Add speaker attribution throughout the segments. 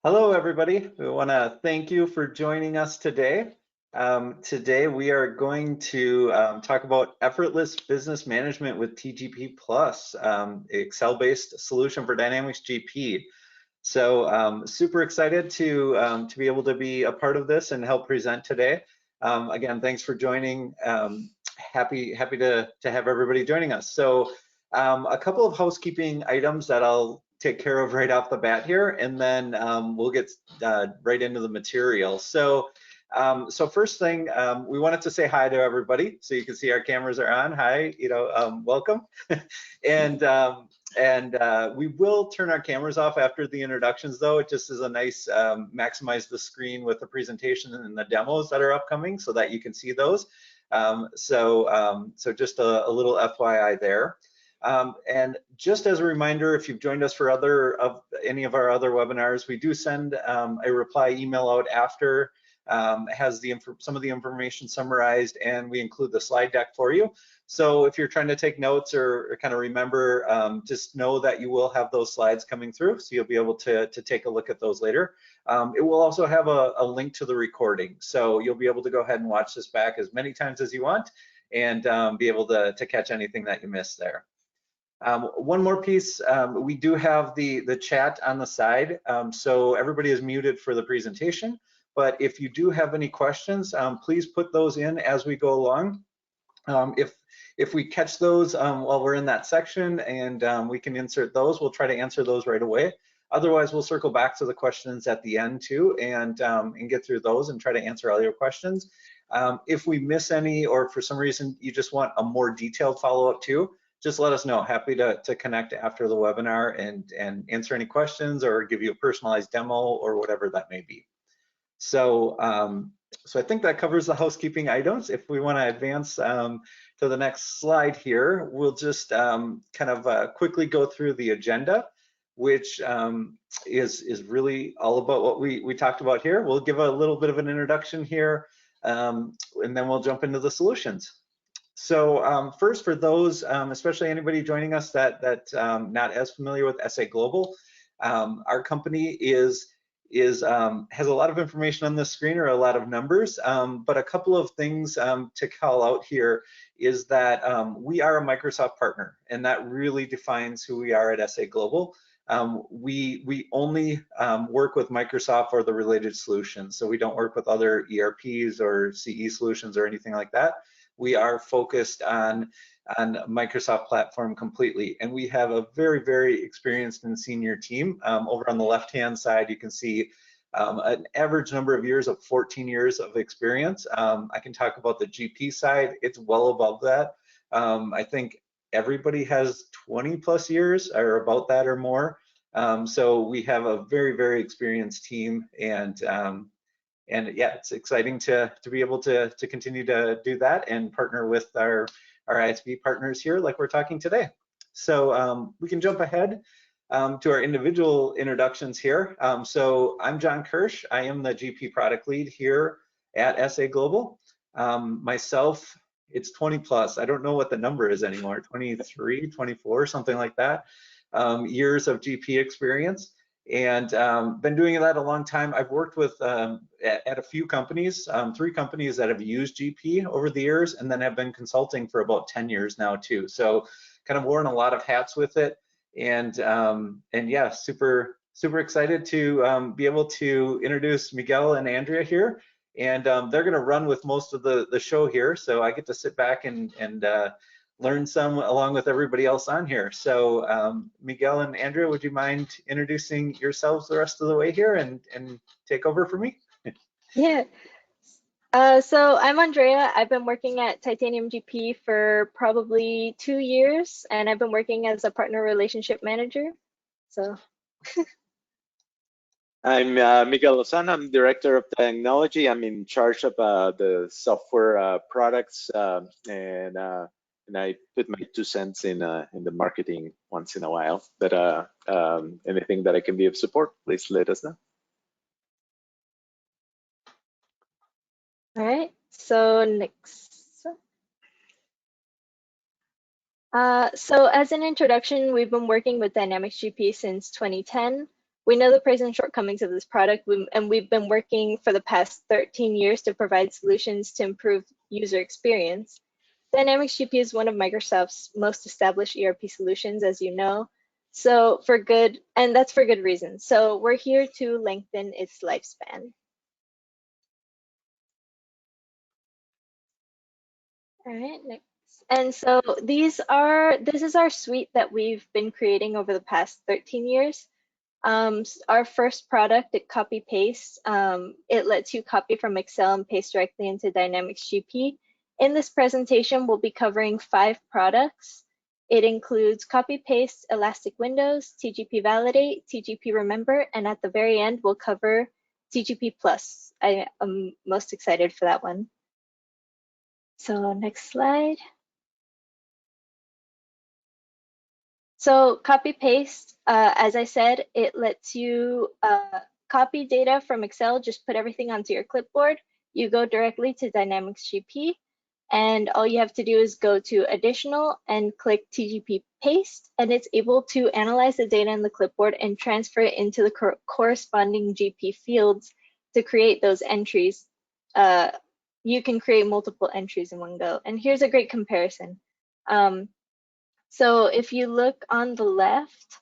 Speaker 1: Hello, everybody. We want to thank you for joining us today. Today, we are going to talk about effortless business management with TGP Plus, Excel-based solution for Dynamics GP. So, super excited to be able to be a part of this and help present today. Again, thanks for joining. Happy to have everybody joining us. So, a couple of housekeeping items that I'll take care of right off the bat here, and then we'll get right into the material. So, first thing, we wanted to say hi to everybody. So you can see our cameras are on. Hi, welcome. and we will turn our cameras off after the introductions, though. It just is a nice maximize the screen with the presentation and the demos that are upcoming so that you can see those. So just a little FYI there. And just as a reminder, if you've joined us for any of our other webinars, we do send a reply email out after. Has some of the information summarized, and we include the slide deck for you. So if you're trying to take notes or kind of remember, just know that you will have those slides coming through, so you'll be able to take a look at those later. It will also have a link to the recording, so you'll be able to go ahead and watch this back as many times as you want and be able to catch anything that you missed there. One more piece, we do have the chat on the side, so everybody is muted for the presentation. But if you do have any questions, please put those in as we go along. If we catch those while we're in that section and we can insert those, we'll try to answer those right away. Otherwise, we'll circle back to the questions at the end too and get through those and try to answer all your questions. If we miss any, or for some reason you just want a more detailed follow-up too, just let us know. Happy to connect after the webinar and answer any questions or give you a personalized demo or whatever that may be. So I think that covers the housekeeping items. If we want to advance to the next slide here, we'll just kind of quickly go through the agenda, which is really all about what we talked about here. We'll give a little bit of an introduction here, and then we'll jump into the solutions. So first, for those, especially anybody joining us that not as familiar with sa.global, our company has a lot of information on this screen, or a lot of numbers, but a couple of things to call out here is that we are a Microsoft partner, and that really defines who we are at sa.global. We only work with Microsoft or the related solutions, so we don't work with other ERPs or CE solutions or anything like that. We are focused on Microsoft platform completely, and we have a very, very experienced and senior team. Over on the left-hand side, you can see an average number of years of 14 years of experience. I can talk about the GP side. It's well above that. I think everybody has 20 plus years or about that or more. So we have a very, very experienced team, and yeah, it's exciting to be able to continue to do that and partner with our ISV partners here like we're talking today. So we can jump ahead to our individual introductions here. So I'm John Kirsch. I am the GP product lead here at sa.global. Myself, it's 20 plus. I don't know what the number is anymore, 23, 24, something like that, years of GP experience. And been doing that a long time. I've worked with at a few companies, 3 companies that have used GP over the years, and then have been consulting for about 10 years now too. So kind of worn a lot of hats with it, and yeah, super excited to be able to introduce Miguel and Andrea here, and they're going to run with most of the show here. So I get to sit back and learn some along with everybody else on here. So Miguel and Andrea, would you mind introducing yourselves the rest of the way here and take over for me?
Speaker 2: Yeah. So I'm Andrea. I've been working at TitaniumGP for probably 2 years, and I've been working as a partner relationship manager. So.
Speaker 3: I'm Miguel Lozano. I'm Director of Technology. I'm in charge of the software products, and I put my 2 cents in the marketing once in a while. But anything that I can be of support, please let us know.
Speaker 2: All right. So next. So as an introduction, we've been working with Dynamics GP since 2010. We know the praise and shortcomings of this product, and we've been working for the past 13 years to provide solutions to improve user experience. Dynamics GP is one of Microsoft's most established ERP solutions, as you know. So that's for good reason. So we're here to lengthen its lifespan. All right, next. And so this is our suite that we've been creating over the past 13 years. Our first product, it copy paste. It lets you copy from Excel and paste directly into Dynamics GP. In this presentation, we'll be covering 5 products. It includes copy paste, elastic windows, TGP validate, TGP remember, and at the very end, we'll cover TGP plus. I am most excited for that one. So next slide. So copy paste, as I said, it lets you copy data from Excel, just put everything onto your clipboard. You go directly to Dynamics GP, and all you have to do is go to additional and click TGP paste, and it's able to analyze the data in the clipboard and transfer it into the corresponding GP fields to create those entries. You can create multiple entries in one go. And here's a great comparison. So if you look on the left,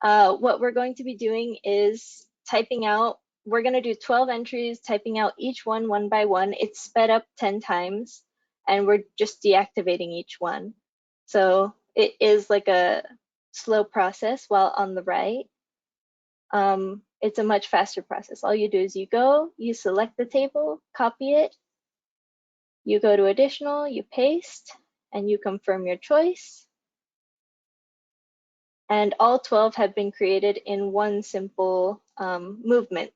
Speaker 2: what we're going to be doing is typing out, we're going to do 12 entries, typing out each one by one. It's sped up 10 times, and we're just deactivating each one. So it is like a slow process, while on the right, it's a much faster process. All you do is you select the table, copy it, you go to additional, you paste, and you confirm your choice. And all 12 have been created in one simple movement.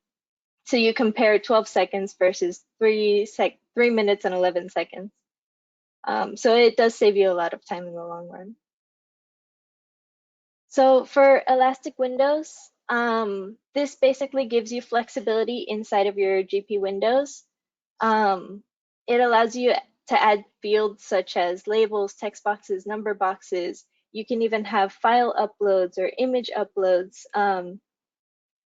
Speaker 2: So you compare 12 seconds versus 3 minutes and 11 seconds. So it does save you a lot of time in the long run. So for elastic windows, this basically gives you flexibility inside of your GP windows. It allows you to add fields such as labels, text boxes, number boxes. You can even have file uploads or image uploads,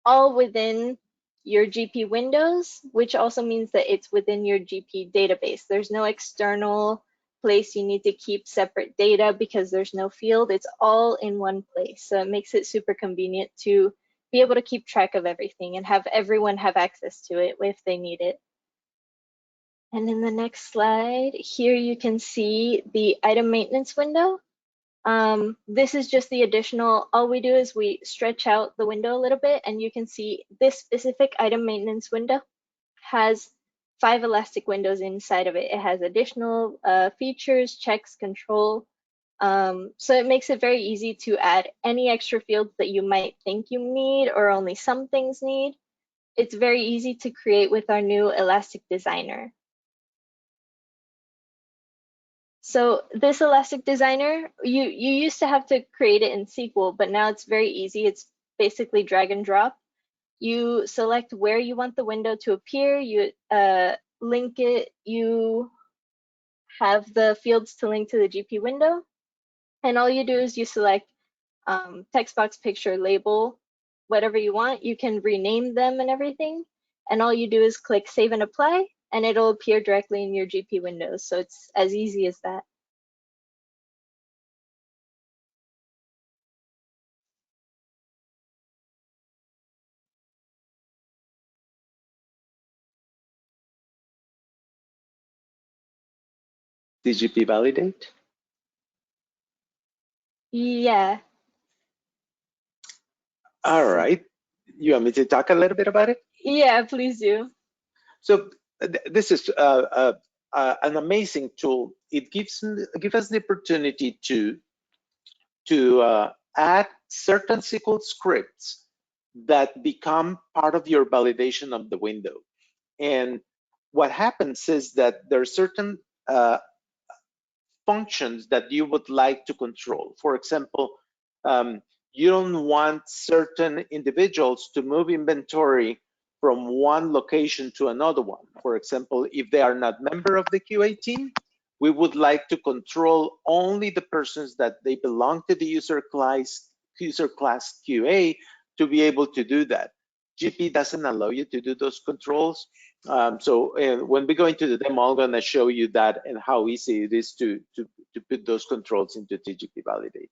Speaker 2: all within your GP windows, which also means that it's within your GP database. There's no external place you need to keep separate data because there's no field. It's all in one place. So it makes it super convenient to be able to keep track of everything and have everyone have access to it if they need it. And in the next slide, here you can see the item maintenance window. This is just the additional, all we do is we stretch out the window a little bit, and you can see this specific item maintenance window has 5 elastic windows inside of it. It has additional features, checks, control. So it makes it very easy to add any extra fields that you might think you need or only some things need. It's very easy to create with our new Elastic Designer. So this Elastic Designer, you used to have to create it in SQL, but now it's very easy. It's basically drag and drop. You select where you want the window to appear, you link it, you have the fields to link to the GP window, and all you do is you select text box, picture, label, whatever you want. You can rename them and everything, and all you do is click Save and Apply, and it'll appear directly in your GP windows. So it's as easy as that.
Speaker 3: TGP validate?
Speaker 2: Yeah.
Speaker 3: All right. You want me to talk a little bit about it?
Speaker 2: Yeah, please do.
Speaker 3: So this is an amazing tool. It gives us the opportunity to add certain SQL scripts that become part of your validation of the window. And what happens is that there are certain functions that you would like to control. For example, you don't want certain individuals to move inventory from one location to another one. For example, if they are not member of the QA team, we would like to control only the persons that they belong to the user class QA, to be able to do that. GP doesn't allow you to do those controls. So when we go into the demo, I'm going to show you that and how easy it is to put those controls into TGP Validate.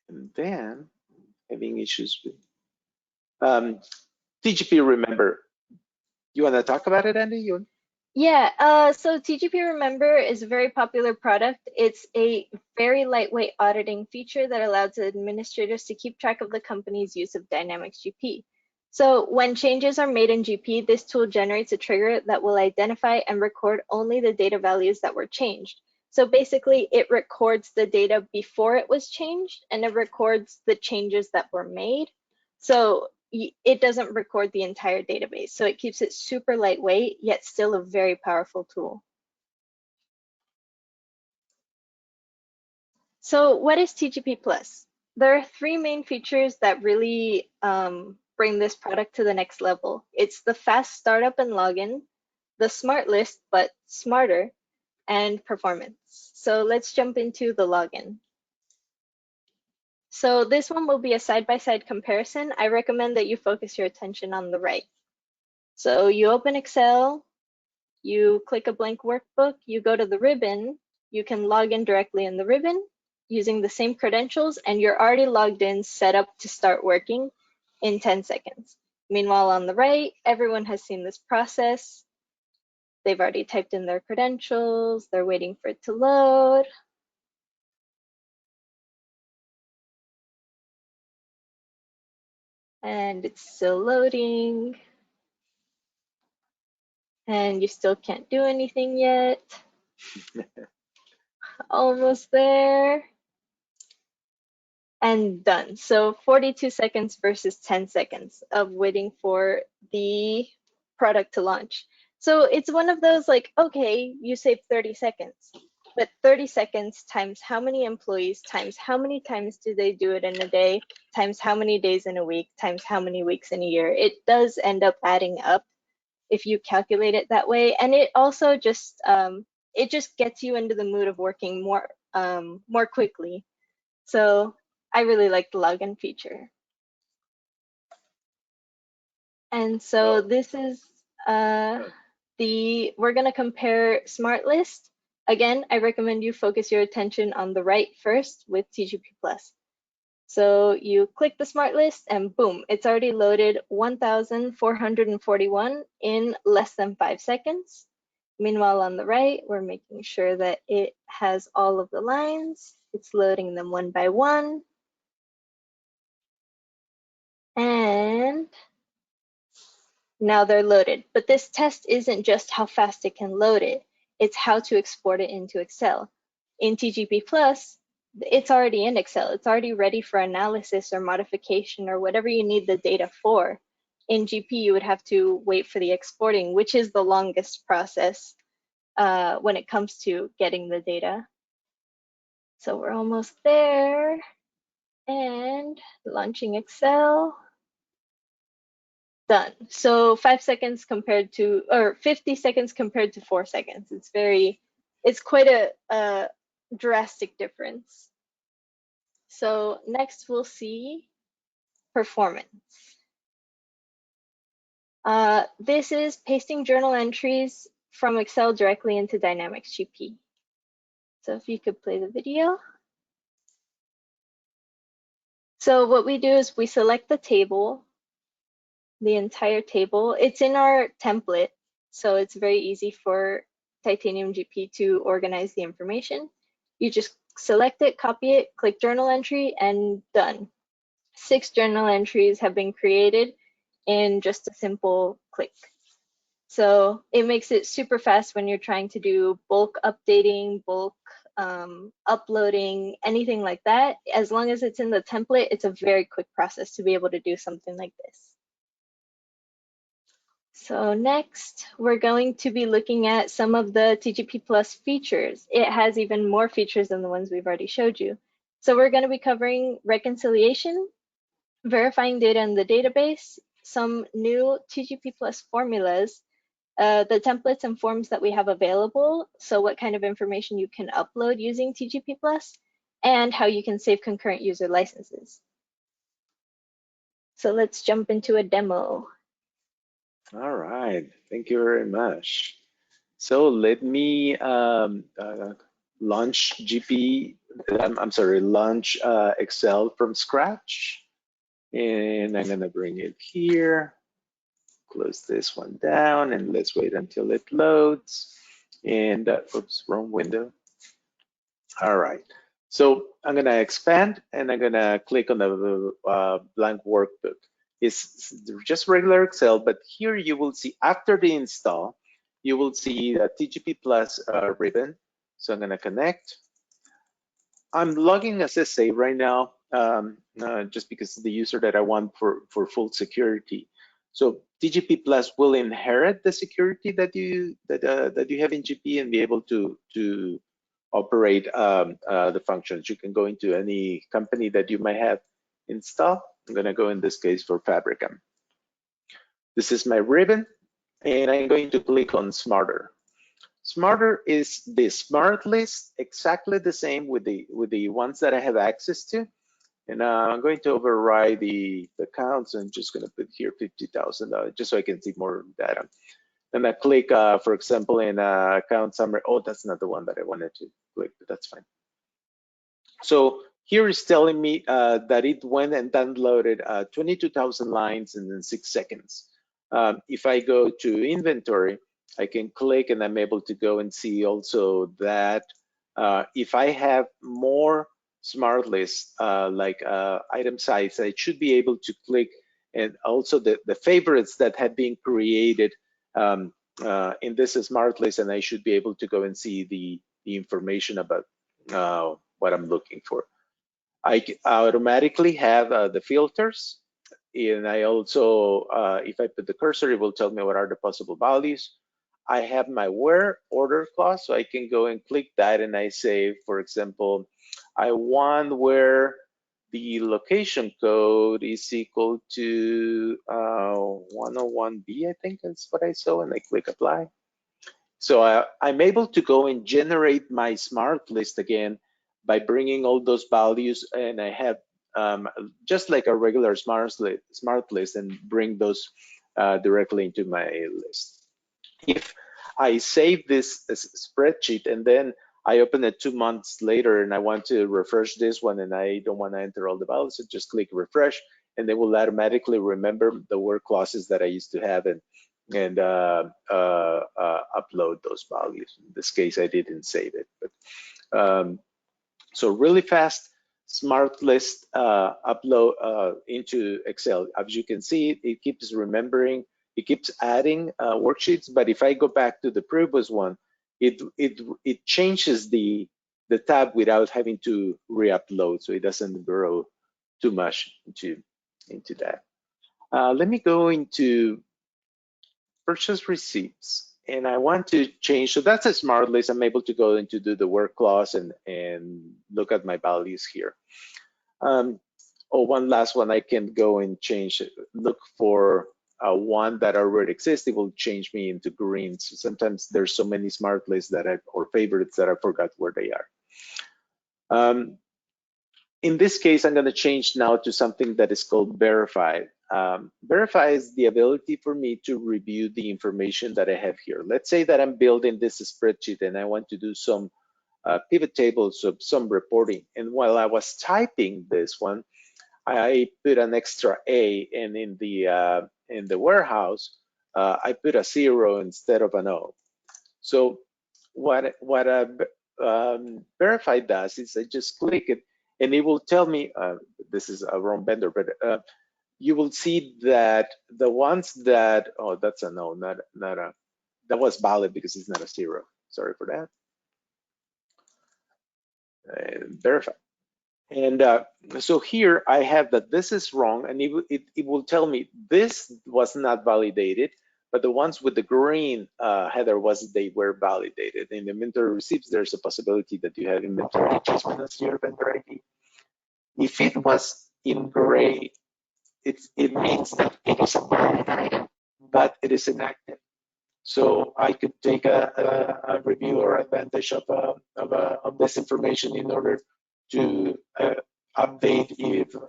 Speaker 3: And then having issues with TGP Remember. You want to talk about it, Andy?
Speaker 2: Yeah, so TGP Remember is a very popular product. It's a very lightweight auditing feature that allows administrators to keep track of the company's use of Dynamics GP. So when changes are made in GP, this tool generates a trigger that will identify and record only the data values that were changed. So basically, it records the data before it was changed, and it records the changes that were made. So it doesn't record the entire database. So it keeps it super lightweight, yet still a very powerful tool. So what is TGP Plus? There are three main features that really bring this product to the next level. It's the fast startup and login, the smart list, but smarter, and performance. So let's jump into the login. So this one will be a side-by-side comparison. I recommend that you focus your attention on the right. So you open Excel, you click a blank workbook, you go to the ribbon, you can log in directly in the ribbon using the same credentials, and you're already logged in, set up to start working in 10 seconds. Meanwhile, on the right, everyone has seen this process. They've already typed in their credentials, they're waiting for it to load. And it's still loading. And you still can't do anything yet. Almost there. And done. So 42 seconds versus 10 seconds of waiting for the product to launch. So it's one of those like, okay, you saved 30 seconds, but 30 seconds times how many employees, times how many times do they do it in a day, times how many days in a week, times how many weeks in a year. It does end up adding up if you calculate it that way. And it also just, it just gets you into the mood of working more quickly. So I really like the login feature. And so this is we're gonna compare Smart List. Again, I recommend you focus your attention on the right first with TGP Plus. So you click the Smart List and boom, it's already loaded 1,441 in less than 5 seconds. Meanwhile, on the right, we're making sure that it has all of the lines. It's loading them one by one. And now they're loaded. But this test isn't just how fast it can load it, it's how to export it into Excel. In TGP Plus, it's already in Excel. It's already ready for analysis or modification or whatever you need the data for. In GP, you would have to wait for the exporting, which is the longest process when it comes to getting the data. So we're almost there. And launching Excel. Done. So 5 seconds compared to, or 50 seconds compared to 4 seconds. It's quite a drastic difference. So next we'll see performance. This is pasting journal entries from Excel directly into Dynamics GP. So if you could play the video. So what we do is we select the table, the entire table. It's in our template, so it's very easy for TitaniumGP to organize the information. You just select it, copy it, click journal entry, and done. 6 journal entries have been created in just a simple click. So it makes it super fast when you're trying to do bulk updating, bulk uploading, anything like that. As long as it's in the template, it's a very quick process to be able to do something like this. So next, we're going to be looking at some of the TGP Plus features. It has even more features than the ones we've already showed you. So we're going to be covering reconciliation, verifying data in the database, some new TGP Plus formulas, the templates and forms that we have available, so what kind of information you can upload using TGP Plus, and how you can save concurrent user licenses. So let's jump into a demo.
Speaker 3: All right, thank you very much. So let me launch launch Excel from scratch. And I'm gonna bring it here, close this one down, and let's wait until it loads. And oops, wrong window. All right, so I'm gonna expand and I'm gonna click on the blank workbook. It's just regular Excel, but here you will see after the install, you will see a TGP Plus ribbon. So I'm gonna connect. I'm logging as SA right now, just because the user that I want for full security. So TGP Plus will inherit the security that you have in GP and be able to operate the functions. You can go into any company that you might have installed. I'm going to go in this case for Fabricam. This is my ribbon, and I'm going to click on Smarter. Smarter is the smart list, exactly the same with the ones that I have access to. And I'm going to override the counts. I'm just going to put here 50,000 just so I can see more data. And I click, for example, in account summary. Oh, that's not the one that I wanted to click, but that's fine. So here is telling me that it went and downloaded 22,000 lines in 6 seconds. If I go to inventory, I can click and I'm able to go and see also that if I have more smart lists like item size, I should be able to click, and also the favorites that have been created in this smart list, and I should be able to go and see the information about what I'm looking for. I automatically have the filters, and I also, if I put the cursor, it will tell me what are the possible values. I have my where order clause, so I can go and click that, and I say, for example, I want where the location code is equal to 101B, I think that's what I saw, and I click apply. So I'm able to go and generate my smart list again by bringing all those values, and I have just like a regular smart list, and bring those directly into my list. If I save this spreadsheet and then I open it 2 months later and I want to refresh this one and I don't want to enter all the values, so just click refresh, and they will automatically remember the word clauses that I used to have and upload those values. In this case, I didn't save it, but so really fast smart list upload into Excel. As you can see, it keeps remembering, it keeps adding worksheets. But if I go back to the previous one, it changes the tab without having to re-upload, so it doesn't grow too much into that. Let me go into purchase receipts, and I want to change. So that's a smart list. I'm able to go into do the word clause and look at my values here. One last one, I can go and change, look for one that already exists. It will change me into green. So sometimes there's so many smart lists or favorites that I forgot where they are. In this case, I'm going to change now to something that is called verified. Verify is the ability for me to review the information that I have here. Let's say that I'm building this spreadsheet and I want to do some pivot tables, of some reporting. And while I was typing this one, I put an extra A, and in the warehouse, I put a 0 instead of an O. So what verify does is I just click it, and it will tell me this is a wrong vendor, but you will see that the ones that, oh, that's a no, not a, that was valid because it's not a 0. Sorry for that. Verify. And so here I have that this is wrong, and it will tell me this was not validated, but the ones with the green header they were validated. In inventory receipts, there's a possibility that you have inventory just minus your vendor ID. If it was in gray, it means that it is a valid item, but it is inactive. So I could take a review or advantage of this information in order to update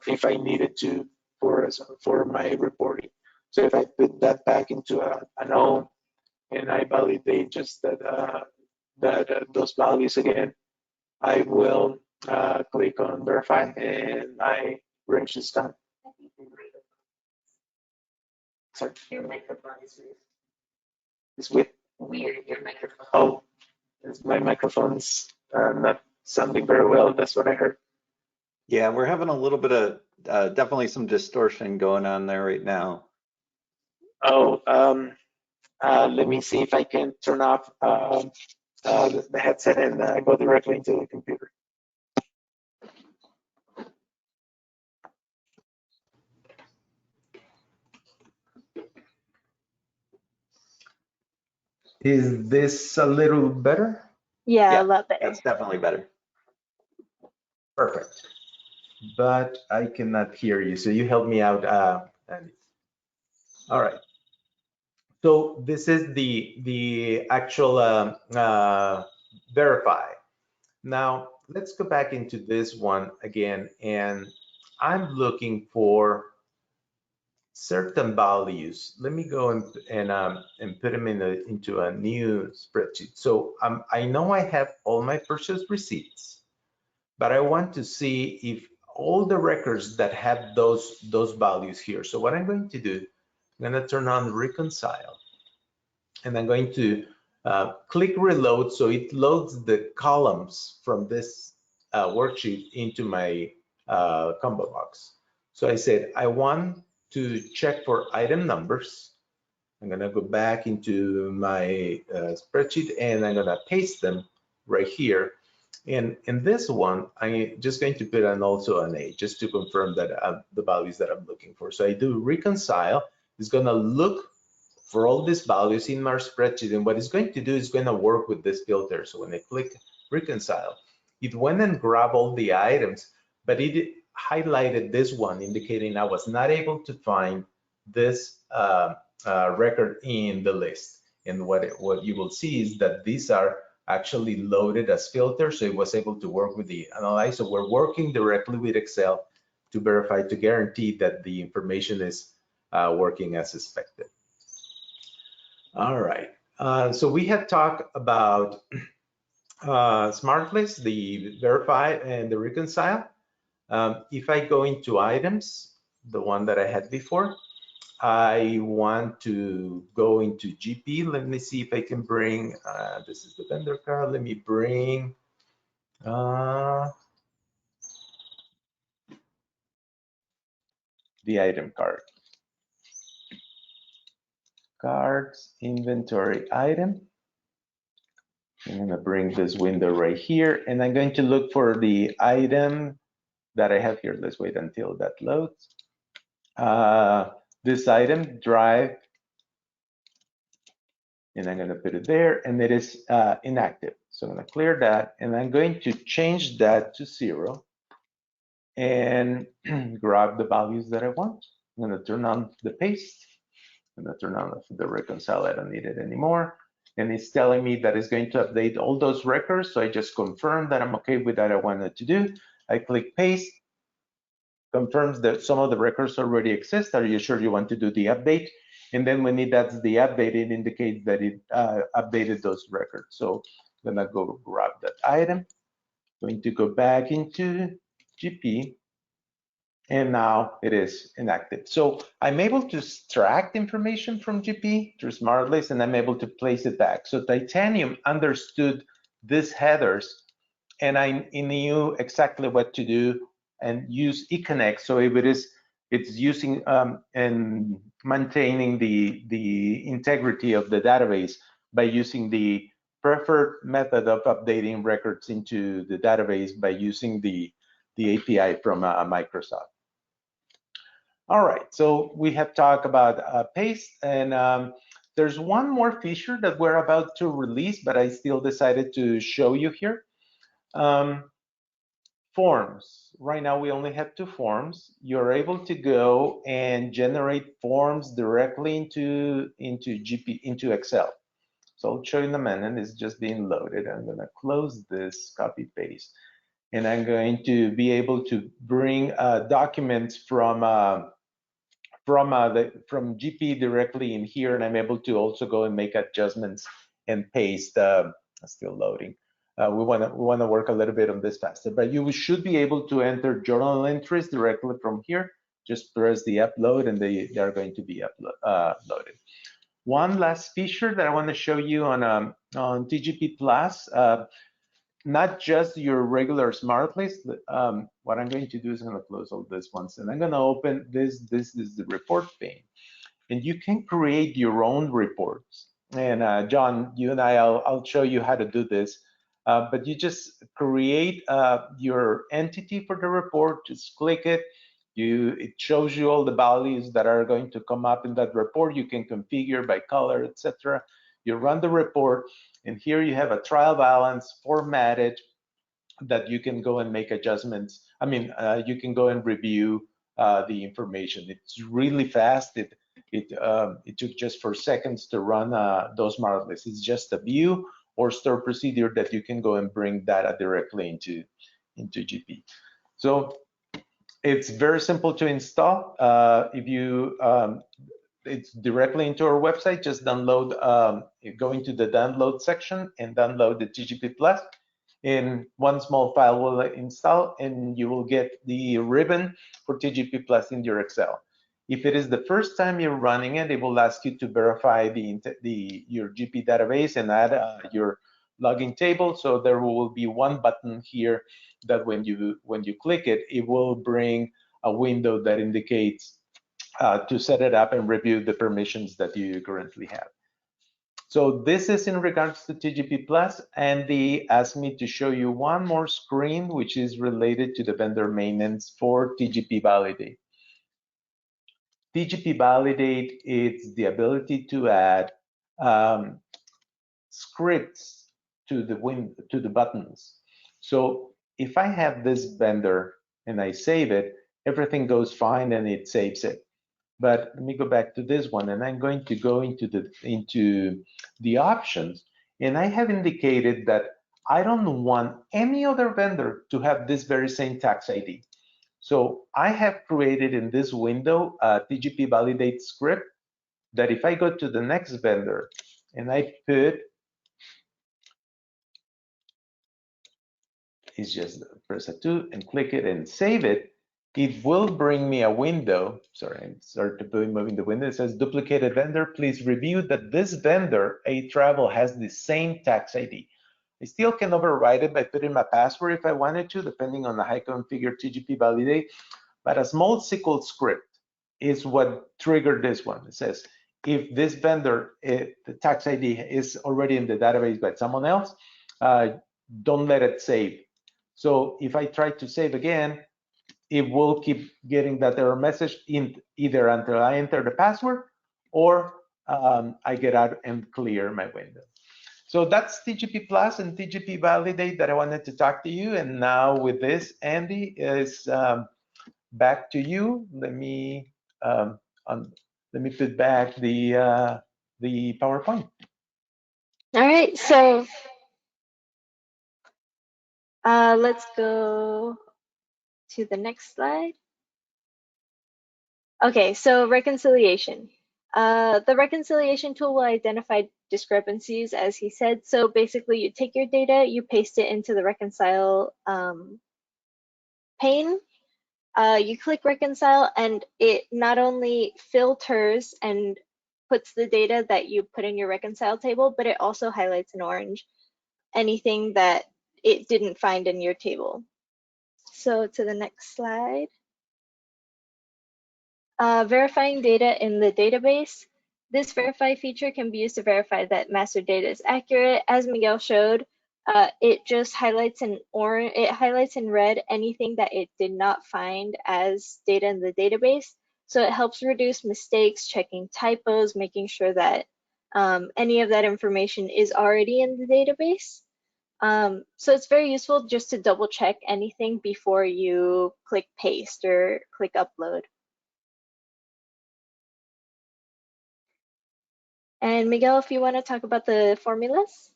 Speaker 3: if I needed to for my reporting. So if I put that back into an O and I validate just those values again, I will click on verify and my range is done. Sorry. Your microphone is weird. Your microphone. Oh, my microphone's not sounding very well. That's what I heard.
Speaker 1: Yeah, we're having a little bit of definitely some distortion going on there right now.
Speaker 3: Oh, let me see if I can turn off the headset and go directly into the computer.
Speaker 4: Is this a little better?
Speaker 2: Yeah,
Speaker 1: Yeah,
Speaker 2: a lot better.
Speaker 1: that's definitely better.
Speaker 4: Perfect. But I cannot hear you, so you help me out, Andy. All right. So this is the actual verify. Now let's go back into this one again, and I'm looking for certain values. Let me go and put them into a new spreadsheet. So I know I have all my purchase receipts, but I want to see if all the records that have those values here. So what I'm going to do, I'm going to turn on reconcile, and I'm going to click reload, so it loads the columns from this worksheet into my combo box. So I said I want to check for item numbers. I'm going to go back into my spreadsheet and I'm going to paste them right here. And in this one, I'm just going to put an also an A just to confirm that the values that I'm looking for. So I do reconcile. It's going to look for all these values in my spreadsheet, and what it's going to do is going to work with this filter. So when I click reconcile, it went and grabbed all the items, but it highlighted this one, indicating I was not able to find this record in the list. And what you will see is that these are actually loaded as filters, so it was able to work with the analyzer. We're working directly with Excel to verify, to guarantee that the information is working as expected. All right, so we had talked about Smart List, the verify and the reconcile. If I go into items, the one that I had before, I want to go into GP. Let me see if I can bring, this is the vendor card. Let me bring, the item card. Cards, inventory item. I'm going to bring this window right here, and I'm going to look for the item that I have here. Let's wait until that loads. This item, drive, and I'm going to put it there, and it is inactive. So I'm going to clear that, and I'm going to change that to 0 and grab the values that I want. I'm going to turn on the paste. I'm going to turn on the reconcile. I don't need it anymore. And it's telling me that it's going to update all those records. So I just confirm that I'm okay with that I wanted to do. I click paste, confirms that some of the records already exist. Are you sure you want to do the update? And then when it does the update, it indicates that it updated those records. So I'm gonna go grab that item, going to go back into GP, and now it is inactive. So I'm able to extract information from GP through Smart List, and I'm able to place it back. So Titanium understood these headers, and I knew exactly what to do and use eConnect. So if it's using and maintaining the integrity of the database by using the preferred method of updating records into the database by using the API from Microsoft. All right, so we have talked about paste, and there's one more feature that we're about to release, but I still decided to show you here. Forms. Right now we only have 2 forms. You're able to go and generate forms directly into Excel. So I'll show you in a minute. It's just being loaded. I'm gonna close this, copy paste. and I'm going to be able to bring documents from GP directly in here, and I'm able to also go and make adjustments and paste. Still loading. We want to work a little bit on this faster, but you should be able to enter journal entries directly from here. Just press the upload, and they are going to be loaded. One last feature that I want to show you on TGP Plus. Not just your regular smart list. What I'm going to do is I'm going to close all this once, and I'm going to open this. This is the report pane, and you can create your own reports. And John, you and I'll show you how to do this. But you just create your entity for the report. Just click it. It shows you all the values that are going to come up in that report. You can configure by color, etc. You run the report, and here you have a trial balance formatted that you can go and make adjustments. I mean, you can go and review the information. It's really fast. It took just 4 seconds to run those smart lists. It's just a view or store procedure that you can go and bring data directly into GP. So it's very simple to install. It's directly into our website. Just download, go into the download section and download the TGP Plus. In one small file will install, and you will get the ribbon for TGP Plus in your Excel. If it is the first time you're running it, it will ask you to verify your GP database and add your login table. So there will be one button here that when you click it, it will bring a window that indicates to set it up and review the permissions that you currently have. So this is in regards to TGP Plus, and they asked me to show you one more screen, which is related to the vendor maintenance for TGP Validate. TGP Validate is the ability to add scripts to the buttons. So if I have this vendor and I save it, everything goes fine and it saves it. But let me go back to this one, and I'm going to go into the options, and I have indicated that I don't want any other vendor to have this very same tax ID. So I have created in this window a TGP validate script that if I go to the next vendor and I put, it's just press a 2 and click it and save it, it will bring me a window. Sorry, I'm sorry to be moving the window. It says duplicated vendor. Please review that this vendor, A-Travel, has the same tax ID. I still can override it by putting my password if I wanted to, depending on how I configure TGP validate. But a small SQL script is what triggered this one. It says, if this vendor, the tax ID is already in the database by someone else, don't let it save. So if I try to save again, it will keep getting that error message either until I enter the password or I get out and clear my window. So that's TGP Plus and TGP Validate that I wanted to talk to you. And now with this, Andy, is back to you. Let me put back the PowerPoint.
Speaker 2: All right, so let's go to the next slide. Okay, so reconciliation. The reconciliation tool will identify discrepancies, as he said. So basically, you take your data, you paste it into the reconcile pane. You click reconcile, and it not only filters and puts the data that you put in your reconcile table, but it also highlights in orange anything that it didn't find in your table. So to the next slide. Verifying data in the database. This verify feature can be used to verify that master data is accurate. As Miguel showed, it just highlights in orange. It highlights in red anything that it did not find as data in the database. So it helps reduce mistakes, checking typos, making sure that any of that information is already in the database. So it's very useful just to double check anything before you click paste or click upload. And Miguel, if you want to talk about the formulas.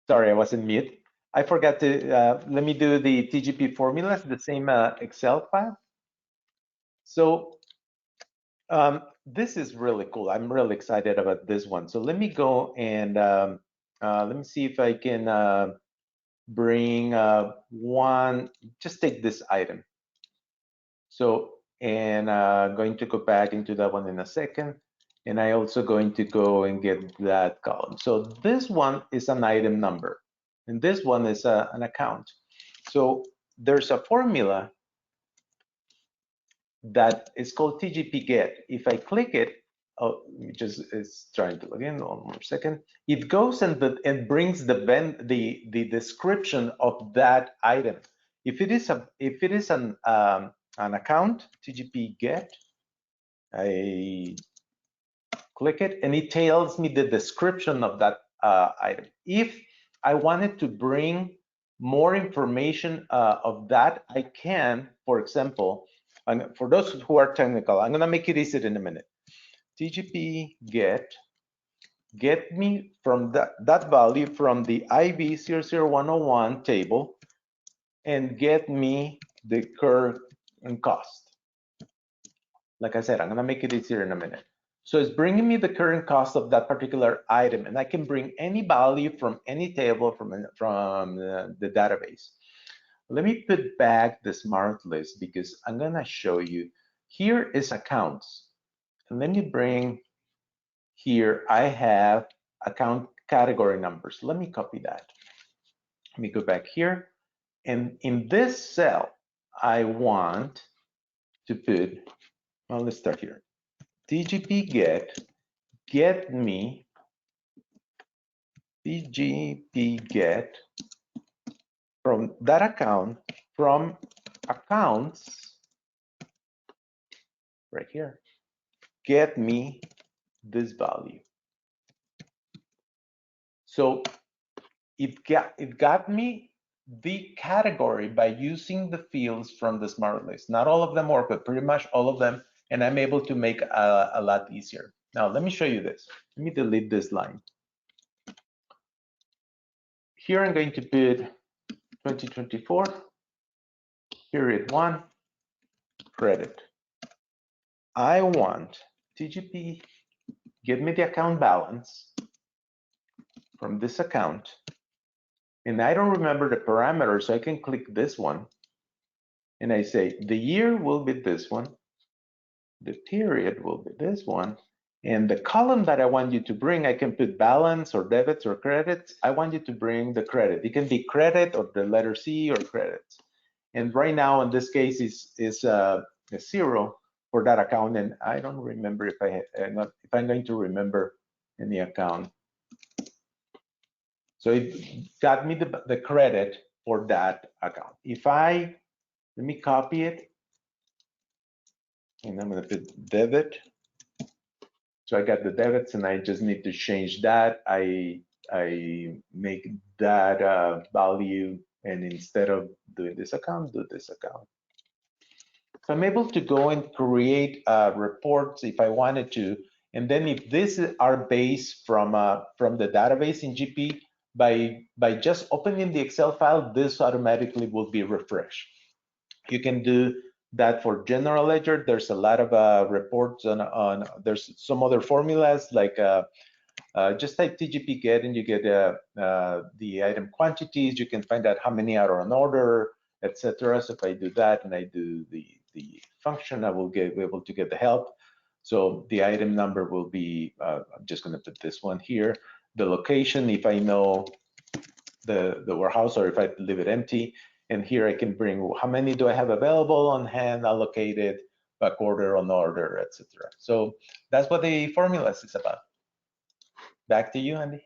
Speaker 4: Sorry, I was in mute. I forgot to, let me do the TGP formulas, the same Excel file. So this is really cool. I'm really excited about this one. So let me go and let me see if I can bring one, just take this item. So, and going to go back into that one in a second. And I also going to go and get that column. So this one is an item number, and this one is an account. So there's a formula that is called TGP get. If I click it, oh, just is trying to log in. One more second. It goes and brings the description of that item. If it is an account, TGP get, I click it and it tells me the description of that item. If I wanted to bring more information of that, I can, for example, and for those who are technical, I'm gonna make it easier in a minute. TGP get me from that value from the IB00101 table and get me the current cost. Like I said, I'm gonna make it easier in a minute. So it's bringing me the current cost of that particular item, and I can bring any value from any table from the database. Let me put back the smart list because I'm gonna show you. Here is accounts. And let me bring here, I have account category numbers. Let me copy that. Let me go back here. And in this cell, I want to put, well, let's start here. TGP get me TGP get from that account from accounts right here. Get me this value. So it got me the category by using the fields from the smart list. Not all of them work, but pretty much all of them, and I'm able to make a lot easier. Now let me show you this. Let me delete this line. Here I'm going to put 2024 period 1 credit. I want TGP give me the account balance from this account, and I don't remember the parameters, so I can click this one, and I say the year will be this one, the period will be this one, and the column that I want you to bring, I can put balance or debits or credits. I want you to bring the credit. It can be credit or the letter C or credits. And right now, in this case, is a 0 for that account, and I don't remember if I'm going to remember any account. So it got me the credit for that account. If let me copy it, and I'm going to put debit. So I got the debits, and I just need to change that. I make that value, and instead of doing this account, do this account. So I'm able to go and create reports if I wanted to, and then if this are based from the database in GP, by just opening the Excel file, this automatically will be refreshed. You can do that for general ledger. There's a lot of reports on there's some other formulas like just type TGP get and you get the item quantities. You can find out how many are on order, etc. So if I do that and I do the function, I will be able to get the help. So the item number will be, I'm just going to put this one here. The location, if I know the warehouse or if I leave it empty. And here I can bring how many do I have available on hand, allocated, back order, on order, etc. So that's what the formulas is about. Back to you, Andy.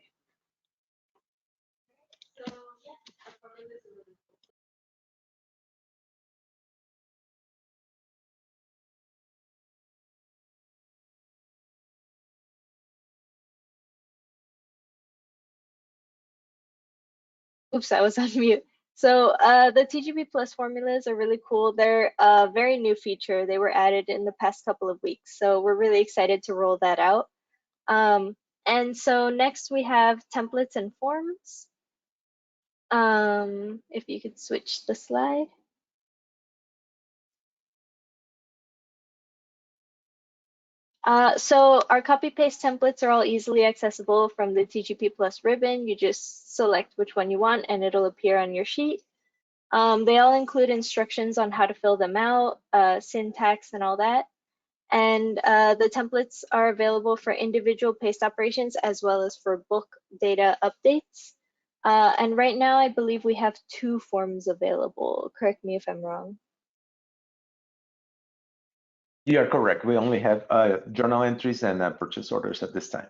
Speaker 2: Oops, I was on mute. So the TGP Plus formulas are really cool. They're a very new feature. They were added in the past couple of weeks. So we're really excited to roll that out. And so next we have templates and forms. If you could switch the slide. So our copy paste templates are all easily accessible from the TGP Plus ribbon. You just select which one you want and it'll appear on your sheet. They all include instructions on how to fill them out, syntax and all that. And the templates are available for individual paste operations as well as for bulk data updates. And right now, I believe we have 2 forms available. Correct me if I'm wrong.
Speaker 4: You are correct. We only have journal entries and purchase orders at this time.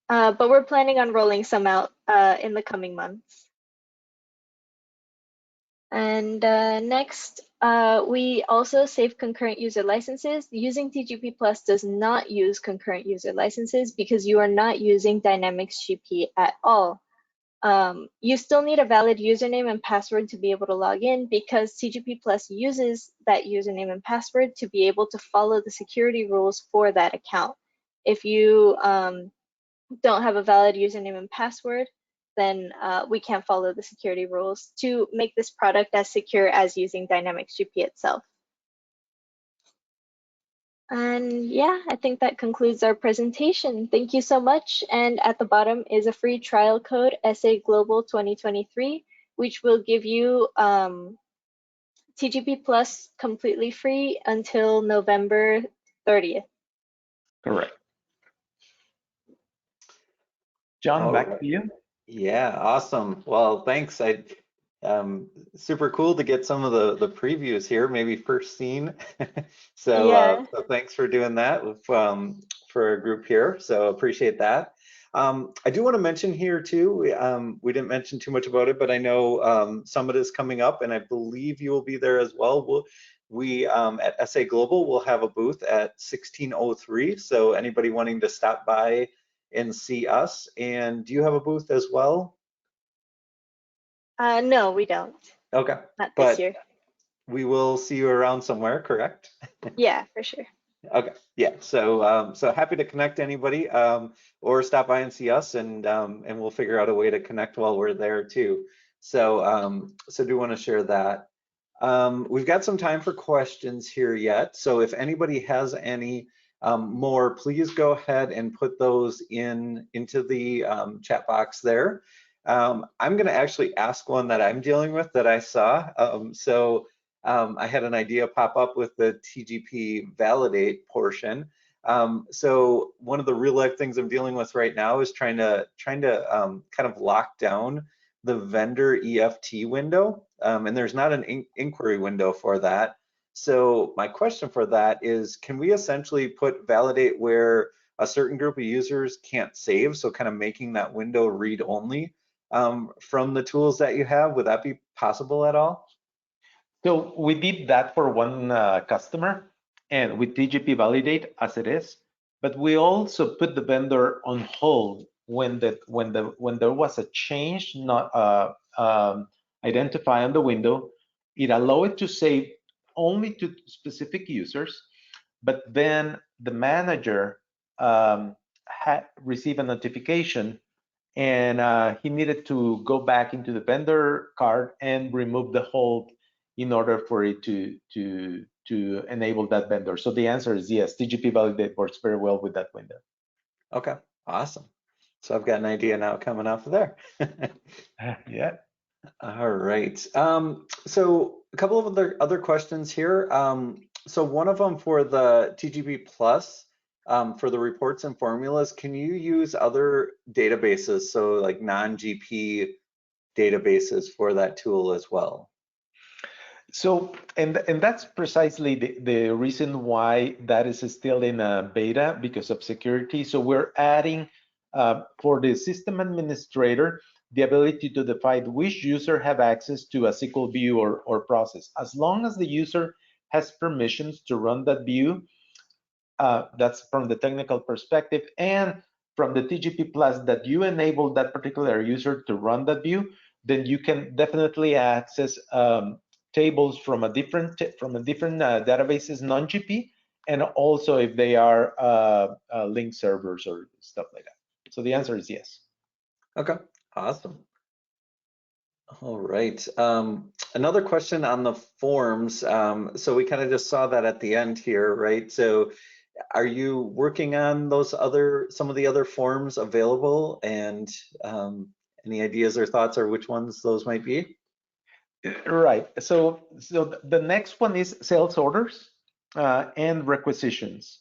Speaker 2: But we're planning on rolling some out in the coming months. And next, we also save concurrent user licenses. Using TGP Plus does not use concurrent user licenses because you are not using TitaniumGP at all. You still need a valid username and password to be able to log in because TGP Plus uses that username and password to be able to follow the security rules for that account. If you don't have a valid username and password, then we can't follow the security rules to make this product as secure as using TitaniumGP itself. And yeah, I think that concludes our presentation. Thank you so much. And at the bottom is a free trial code, sa.global 2023, which will give you TGP Plus completely free until November 30th.
Speaker 4: Correct. John, back to you.
Speaker 1: Yeah, awesome. Well, thanks. Super cool to get some of the previews here, maybe first seen. So,
Speaker 2: Yeah.
Speaker 1: so thanks for doing that for a group here. So appreciate that. I do want to mention here too, we didn't mention too much about it, but I know Summit is coming up and I believe you will be there as well. We at SA Global will have a booth at 1603. So anybody wanting to stop by and see us. And do you have a booth as well?
Speaker 2: No, we don't.
Speaker 1: Okay.
Speaker 2: Not
Speaker 1: but
Speaker 2: this year.
Speaker 1: We will see you around somewhere, correct?
Speaker 2: Yeah, for sure.
Speaker 1: Okay. Yeah. So so happy to connect anybody or stop by and see us and we'll figure out a way to connect while we're there too. So so do want to share that. We've got some time for questions here yet. So if anybody has any more, please go ahead and put those into the chat box there. I'm going to actually ask one that I'm dealing with that I saw. I had an idea pop up with the TGP validate portion. So one of the real life things I'm dealing with right now is trying to kind of lock down the vendor EFT window, and there's not an inquiry window for that. So my question for that is, can we essentially put validate where a certain group of users can't save, so kind of making that window read only from the tools that you have? Would that be possible at all?
Speaker 4: So we did that for one customer and with TGP validate as it is, but we also put the vendor on hold when there was a change not identified on the window. It allowed it to save only to specific users, but then the manager had received a notification and he needed to go back into the vendor card and remove the hold in order for it to enable that vendor. So the answer is yes, TGP validate works very well with that window.
Speaker 1: Okay, awesome. So I've got an idea now coming off of there.
Speaker 4: Yeah.
Speaker 1: All right. So a couple of other questions here. So one of them for the TGP Plus, for the reports and formulas, can you use other databases, so like non-GP databases for that tool as well?
Speaker 4: So, and that's precisely the reason why that is still in a beta, because of security. So we're adding for the system administrator the ability to define which user have access to a SQL view or process. As long as the user has permissions to run that view, that's from the technical perspective, and from the TGP Plus that you enable that particular user to run that view, then you can definitely access tables from a different databases, non-GP, and also if they are link servers or stuff like that. So the answer is yes.
Speaker 1: Okay, awesome. All right. Another question on the forms. So we kind of just saw that at the end here, right? So are you working on some of the other forms available, and any ideas or thoughts or which ones those might be?
Speaker 4: Right. So the next one is sales orders and requisitions.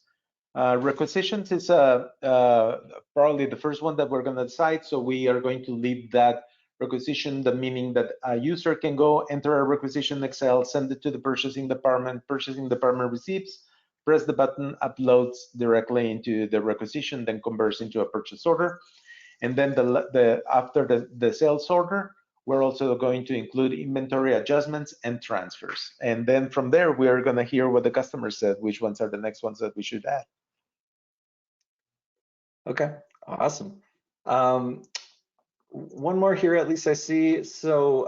Speaker 4: Requisitions is probably the first one that we're going to decide. So we are going to leave that requisition, the meaning that a user can go enter a requisition in Excel, send it to the purchasing department receives, press the button, uploads directly into the requisition, then converts into a purchase order. And then after the sales order, we're also going to include inventory adjustments and transfers. And then from there, we are going to hear what the customer said, which ones are the next ones that we should add.
Speaker 1: Okay, awesome. One more here, at least I see. So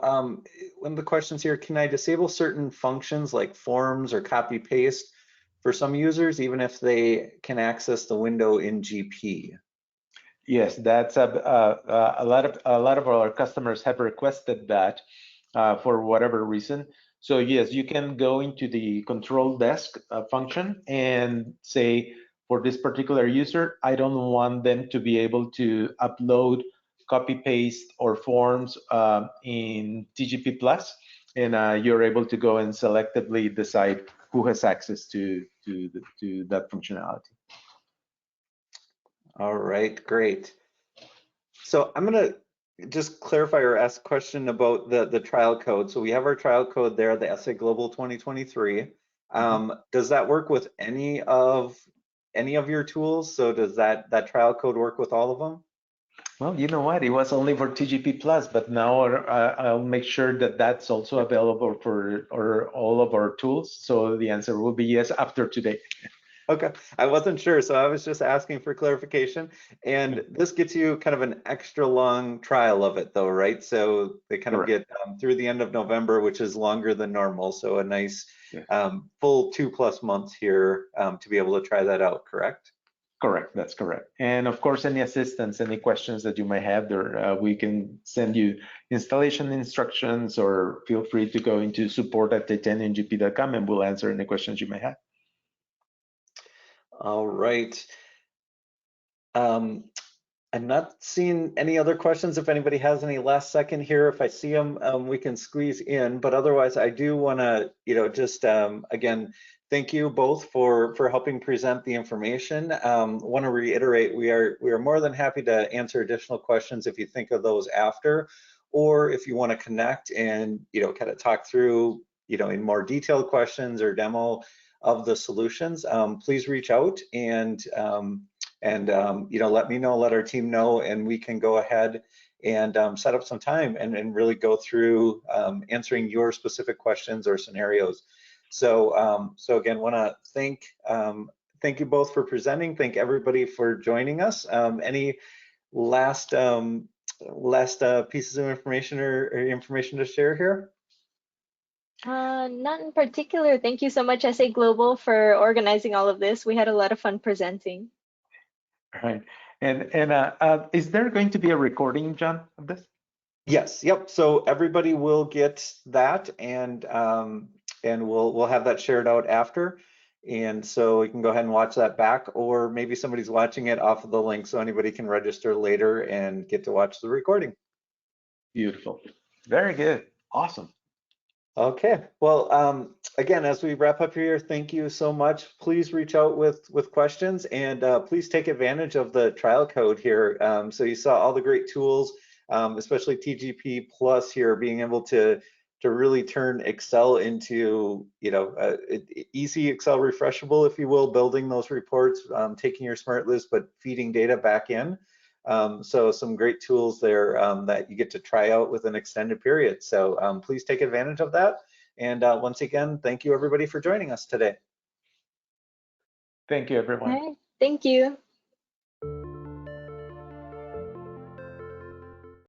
Speaker 1: one of the questions here, can I disable certain functions like forms or copy paste for some users, even if they can access the window in GP?
Speaker 4: Yes, that's a lot of our customers have requested that for whatever reason. So yes, you can go into the control desk function and say, for this particular user, I don't want them to be able to upload, copy paste or forms in TGP Plus, and you're able to go and selectively decide who has access to that functionality.
Speaker 1: All right, great. So I'm going to just clarify or ask a question about the trial code. So we have our trial code there, the sa.global 2023. Does that work with any of your tools? So does that trial code work with all of them?
Speaker 4: Well, you know what? It was only for TGP Plus, but now I'll make sure that that's also available for all of our tools. So the answer will be yes after today.
Speaker 1: Okay, I wasn't sure, so I was just asking for clarification. And this gets you kind of an extra long trial of it, though, right? So they kind of get through the end of November, which is longer than normal. So a nice full 2+ months here to be able to try that out, correct?
Speaker 4: Correct, that's correct. And of course, any assistance, any questions that you might have there, we can send you installation instructions, or feel free to go into support@titaniumgp.com and we'll answer any questions you may have.
Speaker 1: All right. I'm not seeing any other questions. If anybody has any last second here, if I see them, we can squeeze in. But otherwise, I do want to, just again, thank you both for helping present the information. Want to reiterate, we are more than happy to answer additional questions if you think of those after, or if you want to connect and kind of talk through in more detailed questions or demo of the solutions. Please reach out and let me know, let our team know, and we can go ahead and set up some time and really go through answering your specific questions or scenarios. So again, want to thank you both for presenting. Thank everybody for joining us. Any last pieces of information or information to share here?
Speaker 2: Not in particular. Thank you so much, sa.global, for organizing all of this. We had a lot of fun presenting.
Speaker 4: Right. And is there going to be a recording, John, of this?
Speaker 1: Yes. Yep. So everybody will get that, and we'll have that shared out after, and so you can go ahead and watch that back, or maybe somebody's watching it off of the link, so anybody can register later and get to watch the recording.
Speaker 4: Beautiful. Very good. Awesome.
Speaker 1: Okay, well, again, as we wrap up here, thank you so much. Please reach out with questions, and please take advantage of the trial code here. So you saw all the great tools, especially TGP Plus here, being able to really turn Excel into easy Excel refreshable, if you will, building those reports, taking your smart list, but feeding data back in. So some great tools there that you get to try out with an extended period. So please take advantage of that. And once again, thank you everybody for joining us today.
Speaker 4: Thank you, everyone.
Speaker 2: All right. Thank you.